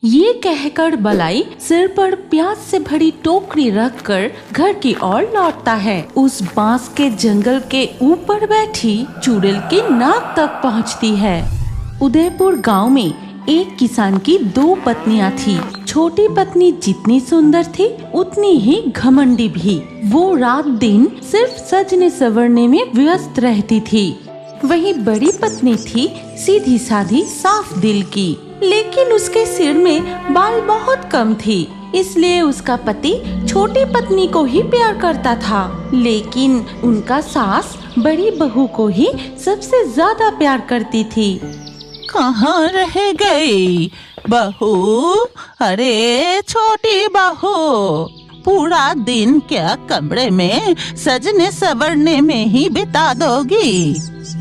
ये कहकर बलाई सिर पर प्याज से भरी टोकरी रखकर घर की ओर लौटता है। उस बांस के जंगल के ऊपर बैठी चुड़ैल की नाक तक पहुंचती है। उदयपुर गांव में एक किसान की 2 पत्नियां थी। छोटी पत्नी जितनी सुंदर थी उतनी ही घमंडी भी। वो रात दिन सिर्फ सजने संवरने में व्यस्त रहती थी। वहीं बड़ी पत्नी थी सीधी साधी साफ दिल की, लेकिन उसके सिर में बाल बहुत कम थी। इसलिए उसका पति छोटी पत्नी को ही प्यार करता था, लेकिन उनका सास बड़ी बहू को ही सबसे ज्यादा प्यार करती थी। कहाँ रह गई बहू? अरे छोटी बहू, पूरा दिन क्या कमरे में सजने संवरने में ही बिता दोगी?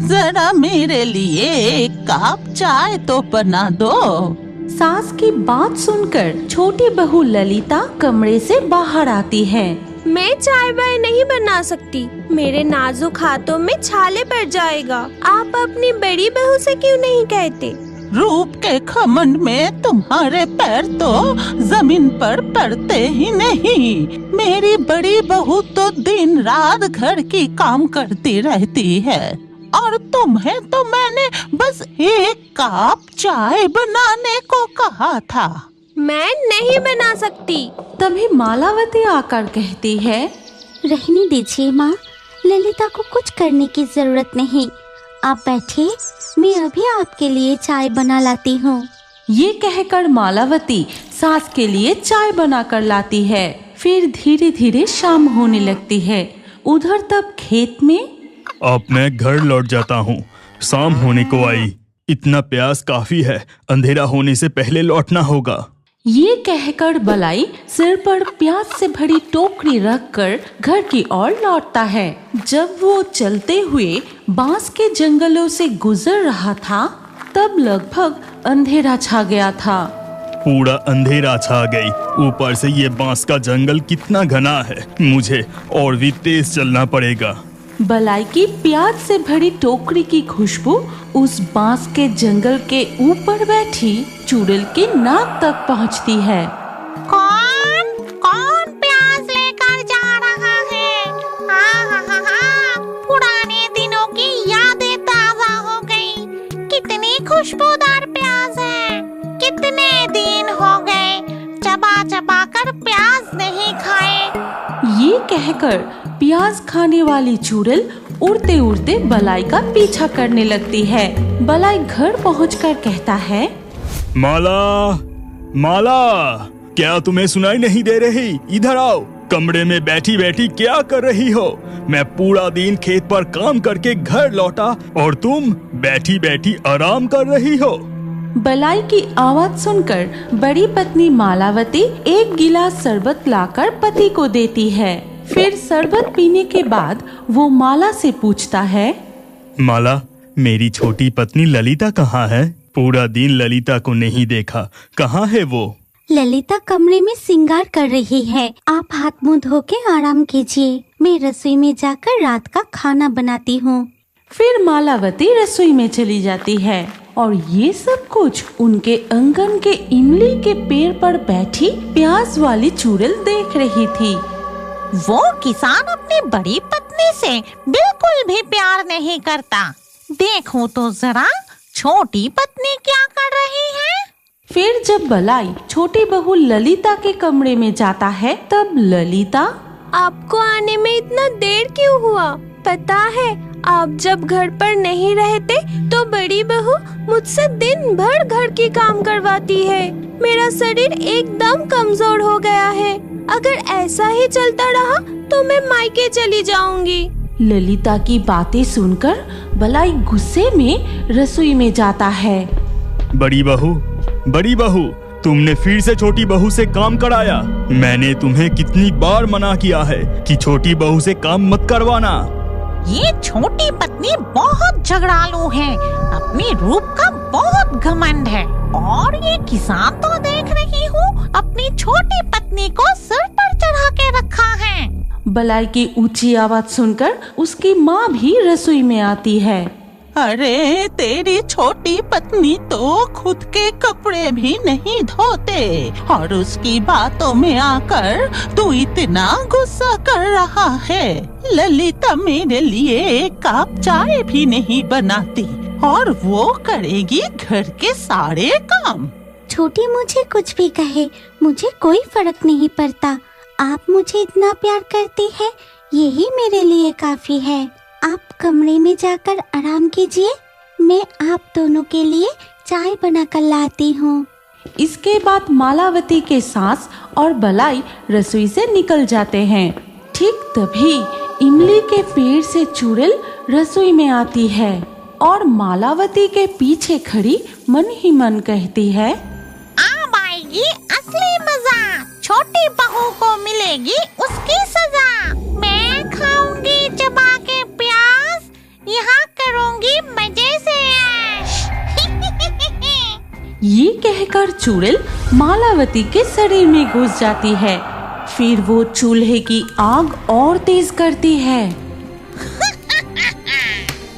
जरा मेरे लिए एक कप चाय तो बना दो। सास की बात सुनकर छोटी बहू ललिता कमरे से बाहर आती है। मैं चाय वाय नहीं बना सकती, मेरे नाजुक हाथों में छाले पड़ जाएगा। आप अपनी बड़ी बहू से क्यों नहीं कहते? रूप के घमंड में तुम्हारे पैर तो जमीन पर पड़ते ही नहीं। मेरी बड़ी बहू तो दिन रात घर की काम करती रहती है, और तुम्हें तो मैंने बस एक कप चाय बनाने को कहा था। मैं नहीं बना सकती। तभी मालावती आकर कहती है, रहने दीजिए माँ, ललिता को कुछ करने की जरूरत नहीं। आप बैठिए, मैं अभी आपके लिए चाय बना लाती हूँ। ये कहकर मालावती सास के लिए चाय बनाकर लाती है। फिर धीरे धीरे शाम होने लगती है। उधर तब खेत में अब मैं घर लौट जाता हूँ, शाम होने को आई। इतना प्यास काफी है, अंधेरा होने से पहले लौटना होगा। ये कहकर बलाई सिर पर प्याज से भरी टोकरी रखकर घर की ओर लौटता है। जब वो चलते हुए बांस के जंगलों से गुजर रहा था, तब लगभग अंधेरा छा गया था। पूरा अंधेरा छा गई, ऊपर से ये बांस का जंगल कितना घना है। मुझे और भी तेज चलना पड़ेगा। बलाई की प्याज से भरी टोकरी की खुशबू उस बांस के जंगल के ऊपर बैठी चुड़ैल की नाक तक पहुंचती है। कौन प्याज लेकर जा रहा है? पुराने दिनों की यादें ताजा हो गई। कितनी खुशबूदार प्याज है। कितने दिन हो गए चबा चबा कर प्याज नहीं खाए। ये कहकर प्याज खाने वाली चुड़ैल उड़ते उड़ते बलाई का पीछा करने लगती है। बलाई घर पहुंचकर कहता है, माला, माला, क्या तुम्हें सुनाई नहीं दे रही? इधर आओ। कमरे में बैठी बैठी क्या कर रही हो? मैं पूरा दिन खेत पर काम करके घर लौटा और तुम बैठी बैठी आराम कर रही हो। बलाई की आवाज सुनकर बड़ी पत्नी मालावती एक गिलास शरबत लाकर पति को देती है। फिर शरबत पीने के बाद वो माला से पूछता है, माला, मेरी छोटी पत्नी ललिता कहाँ है? पूरा दिन ललिता को नहीं देखा, कहाँ है वो? ललिता कमरे में श्रृंगार कर रही है। आप हाथ मुंह धो के आराम कीजिए, मैं रसोई में जाकर रात का खाना बनाती हूँ। फिर मालावती रसोई में चली जाती है और ये सब कुछ उनके आंगन के इमली के पेड़ पर बैठी प्याज वाली चुड़ैल देख रही थी। वो किसान अपनी बड़ी पत्नी से बिल्कुल भी प्यार नहीं करता। देखो तो जरा छोटी पत्नी क्या कर रही है। फिर जब बलाई छोटी बहू ललिता के कमरे में जाता है, तब ललिता, आपको आने में इतना देर क्यों हुआ? पता है, आप जब घर पर नहीं रहते तो बड़ी बहू मुझसे दिन भर घर की काम करवाती है। मेरा शरीर एकदम कमजोर हो गया है। अगर ऐसा ही चलता रहा तो मैं मायके चली जाऊंगी। ललिता की बातें सुनकर बलाई गुस्से में रसोई में जाता है। बड़ी बहू, तुमने फिर से छोटी बहू से काम कराया। मैंने तुम्हें कितनी बार मना किया है कि छोटी बहू से काम मत करवाना। ये छोटी पत्नी बहुत झगड़ालू है, अपनी रूप का बहुत घमंड है। और ये किसान तो देख रही हूँ अपनी छोटी पत्नी को सिर पर चढ़ा के रखा है। बलाई की ऊंची आवाज सुनकर उसकी माँ भी रसोई में आती है। अरे तेरी छोटी पत्नी तो खुद के कपड़े भी नहीं धोते और उसकी बातों में आकर तू इतना गुस्सा कर रहा है। ललिता मेरे लिए एक कप चाय भी नहीं बनाती और वो करेगी घर के सारे काम। छोटी मुझे कुछ भी कहे, मुझे कोई फर्क नहीं पड़ता। आप मुझे इतना प्यार करती है, यही मेरे लिए काफी है। आप कमरे में जाकर आराम कीजिए, मैं आप दोनों के लिए चाय बनाकर लाती हूँ। इसके बाद मालावती के सास और बलाई रसोई से निकल जाते हैं। ठीक तभी इमली के पेड़ से चुड़ैल रसोई में आती है और मालावती के पीछे खड़ी मन ही मन कहती है, अब आएगी असली मजा, छोटी बहू को मिलेगी उसकी सजा। मैं खाऊंगी चबा के प्याज, यहाँ करूंगी मजे से ऐश। ये कहकर चुड़ैल मालावती के शरीर में घुस जाती है। फिर वो चूल्हे की आग और तेज करती है।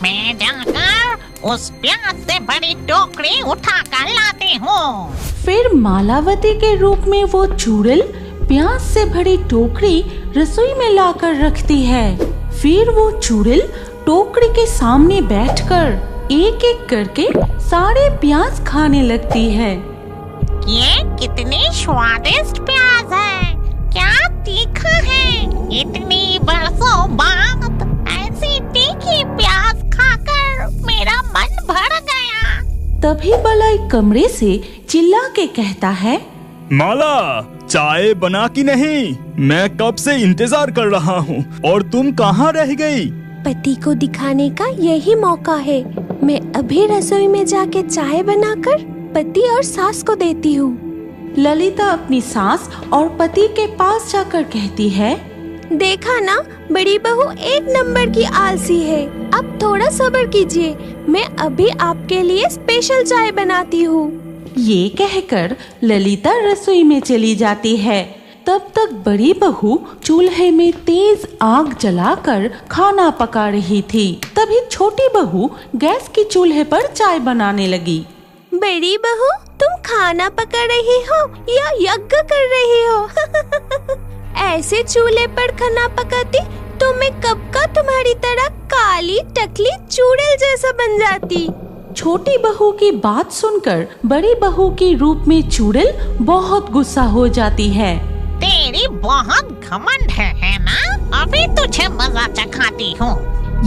मैं जाकर उस प्याज से बड़ी टोकरी उठा कर लाती हूँ। फिर मालावती के रूप में वो चुड़ैल प्याज से भरी टोकरी रसोई में लाकर रखती है। फिर वो चुड़ैल टोकरी के सामने बैठकर एक एक करके सारे प्याज खाने लगती है। ये कितनी स्वादिष्ट प्याज है, क्या तीखा है। इतनी बरसों बाद ऐसी तीखी प्याज खाकर मेरा मन भर गया। तभी बलाई कमरे से चिल्ला के कहता है, माला, चाय बना कि नहीं? मैं कब से इंतजार कर रहा हूँ और तुम कहाँ रह गई? पति को दिखाने का यही मौका है। मैं अभी रसोई में जाके चाय बनाकर पति और सास को देती हूँ। ललिता अपनी सास और पति के पास जाकर कहती है, देखा ना, बड़ी बहू एक नंबर की आलसी है। अब थोड़ा सब्र कीजिए, मैं अभी आपके लिए स्पेशल चाय बनाती हूँ। ये कहकर ललिता रसोई में चली जाती है। तब तक बड़ी बहू चूल्हे में तेज आग जलाकर खाना पका रही थी। तभी छोटी बहू गैस की चूल्हे पर चाय बनाने लगी। बड़ी बहू, तुम खाना पका रही हो या यज्ञ कर रही हो? ऐसे चूल्हे पर खाना पकाती तो मैं कब का तुम्हारी तरह काली टकली चुड़ैल जैसा बन जाती। छोटी बहू की बात सुनकर बड़ी बहू के रूप में चुड़ैल बहुत गुस्सा हो जाती है। तेरी बहुत घमंड है ना? अभी तुझे मजा चखाती हूँ।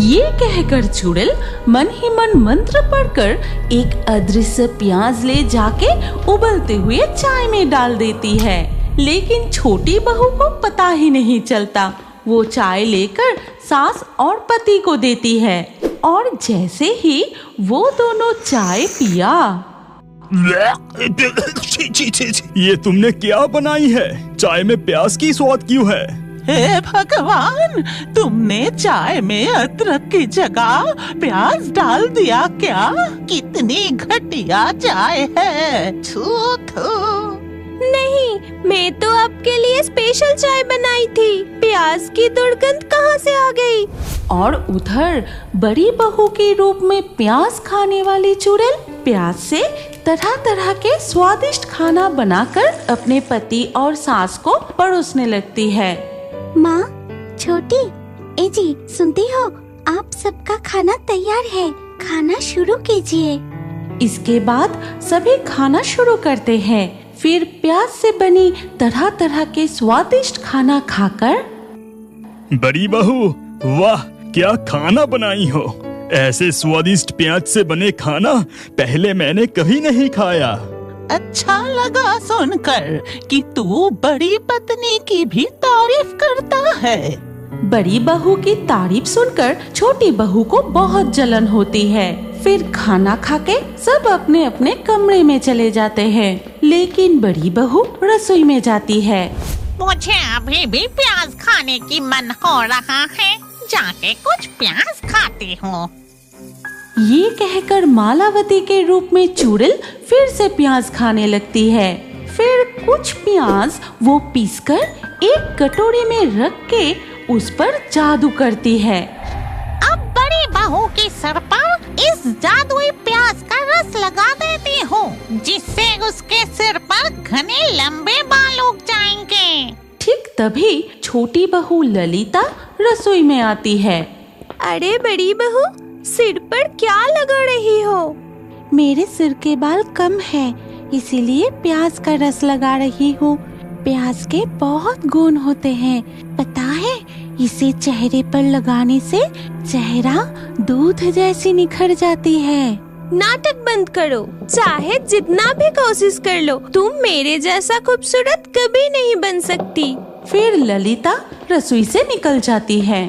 ये कहकर चुड़ैल मन ही मन मंत्र पढ़कर एक अदृश्य प्याज ले जाके उबलते हुए चाय में डाल देती है। लेकिन छोटी बहू को पता ही नहीं चलता। वो चाय लेकर सास और पति को देती है और जैसे ही वो दोनों चाय पिया, ये तुमने क्या बनाई है? चाय में प्याज की स्वाद क्यों है? हे भगवान, तुमने चाय में अदरक की जगह प्याज डाल दिया क्या? कितनी घटिया चाय है। थू थू। नहीं, मैं तो आपके लिए स्पेशल चाय बनाई थी। प्याज की दुर्गंध कहाँ से आ गई? और उधर बड़ी बहू के रूप में प्याज खाने वाली चुड़ैल प्याज से तरह तरह के स्वादिष्ट खाना बनाकर अपने पति और सास को परोसने लगती है। माँ, छोटी, ए जी, सुनती हो? आप सबका खाना तैयार है, खाना शुरू कीजिए। इसके बाद सभी खाना शुरू करते हैं। फिर प्याज से बनी तरह तरह के स्वादिष्ट खाना खाकर, बड़ी बहू, वाह, क्या खाना बनाई हो। ऐसे स्वादिष्ट प्याज से बने खाना पहले मैंने कभी नहीं खाया। अच्छा लगा सुनकर कि तू बड़ी पत्नी की भी तारीफ करता है। बड़ी बहू की तारीफ सुनकर छोटी बहू को बहुत जलन होती है। फिर खाना खाके सब अपने अपने कमरे में चले जाते हैं। लेकिन बड़ी बहू रसोई में जाती है। मुझे अभी भी प्याज खाने की मन हो रहा है, जाके कुछ प्याज खाती हूँ। ये कहकर मालावती के रूप में चुड़ैल फिर से प्याज खाने लगती है। फिर कुछ प्याज वो पीसकर एक कटोरी में रख के उस पर जादू करती है। अब बड़ी बहू के सर पर इस जादुई प्याज का रस लगा देती हूँ, जिससे उसके सिर पर घने लंबे बाल उग जाएंगे। ठीक तभी छोटी बहू ललिता रसोई में आती है। अरे बड़ी बहू, सिर पर क्या लगा रही हो? मेरे सिर के बाल कम है, इसीलिए प्याज का रस लगा रही हूँ। प्याज के बहुत गुण होते हैं, पता है? इसे चेहरे पर लगाने से चेहरा दूध जैसी निखर जाती है। नाटक बंद करो। चाहे जितना भी कोशिश कर लो, तुम मेरे जैसा खूबसूरत कभी नहीं बन सकती। फिर ललिता रसोई से निकल जाती है।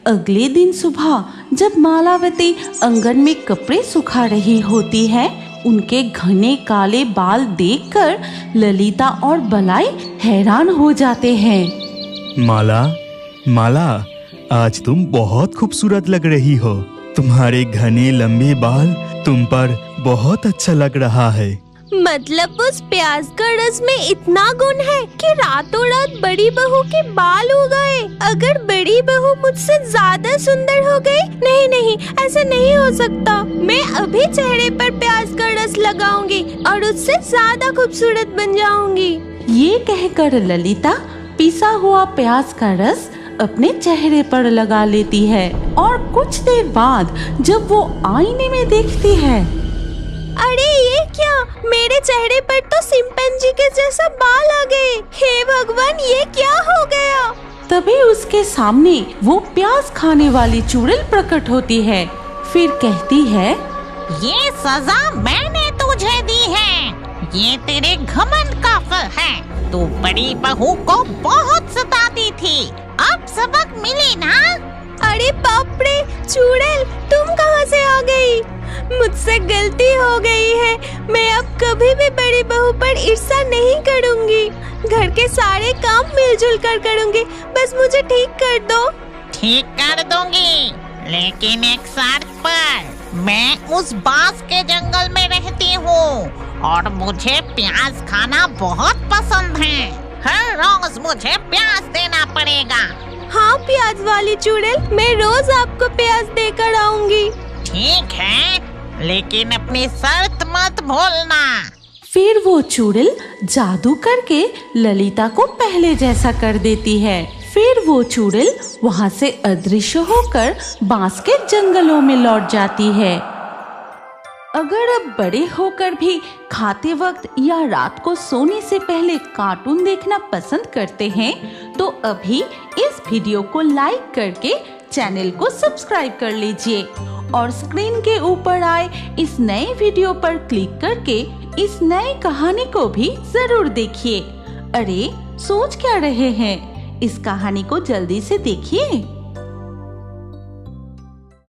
अगले दिन सुबह जब मालावती आंगन में कपड़े सुखा रही होती है, उनके घने काले बाल देखकर ललिता और बलाई हैरान हो जाते हैं। माला, माला, आज तुम बहुत खूबसूरत लग रही हो। तुम्हारे घने लंबे बाल तुम पर बहुत अच्छा लग रहा है। मतलब उस प्याज का रस में इतना गुण है कि रातों रात बड़ी बहू के बाल हो गए। अगर बड़ी बहू मुझसे ज्यादा सुंदर हो गई, नहीं नहीं, ऐसा नहीं हो सकता। मैं अभी चेहरे पर प्याज का रस लगाऊंगी और उससे ज्यादा खूबसूरत बन जाऊंगी। ये कहकर ललिता पिसा हुआ प्याज का रस अपने चेहरे पर लगा लेती है और कुछ देर बाद जब वो आईने में देखती है, अरे ये क्या, मेरे चेहरे पर तो चिंपैंजी के जैसा बाल आ गए। हे भगवान, ये क्या हो गया? तभी उसके सामने वो प्याज खाने वाली चुड़ैल प्रकट होती है। फिर कहती है, ये सजा मैंने तुझे दी है। ये तेरे घमंड का फल है। तू बड़ी बहू को बहुत सताती थी, अब सबक मिली ना? अरे बाप रे, चुड़ैल तुम कहाँ से आ गई? मुझसे गलती हो गई है। मैं अब कभी भी बड़ी बहू पर ईर्ष्या नहीं करूँगी। घर के सारे काम मिलजुल कर करूँगी। बस मुझे ठीक कर दो। ठीक कर दूंगी, लेकिन एक शर्त पर। मैं उस बांस के जंगल में रहती हूँ और मुझे प्याज खाना बहुत पसंद है। हर रोज मुझे प्याज देना पड़ेगा। हाँ प्याज वाली चुड़ैल, मैं रोज आपको प्याज देकर आऊंगी। ठीक है, लेकिन अपनी शर्त मत भूलना। फिर वो चुड़ैल जादू करके ललिता को पहले जैसा कर देती है। फिर वो चुड़ैल वहाँ से अदृश्य होकर बांस के जंगलों में लौट जाती है। अगर अब बड़े होकर भी खाते वक्त या रात को सोने से पहले कार्टून देखना पसंद करते हैं, तो अभी इस वीडियो को लाइक करके चैनल को सब्सक्राइब कर लीजिए और स्क्रीन के ऊपर आए इस नए वीडियो पर क्लिक करके इस नई कहानी को भी जरूर देखिए। अरे सोच क्या रहे हैं, इस कहानी को जल्दी से देखिए।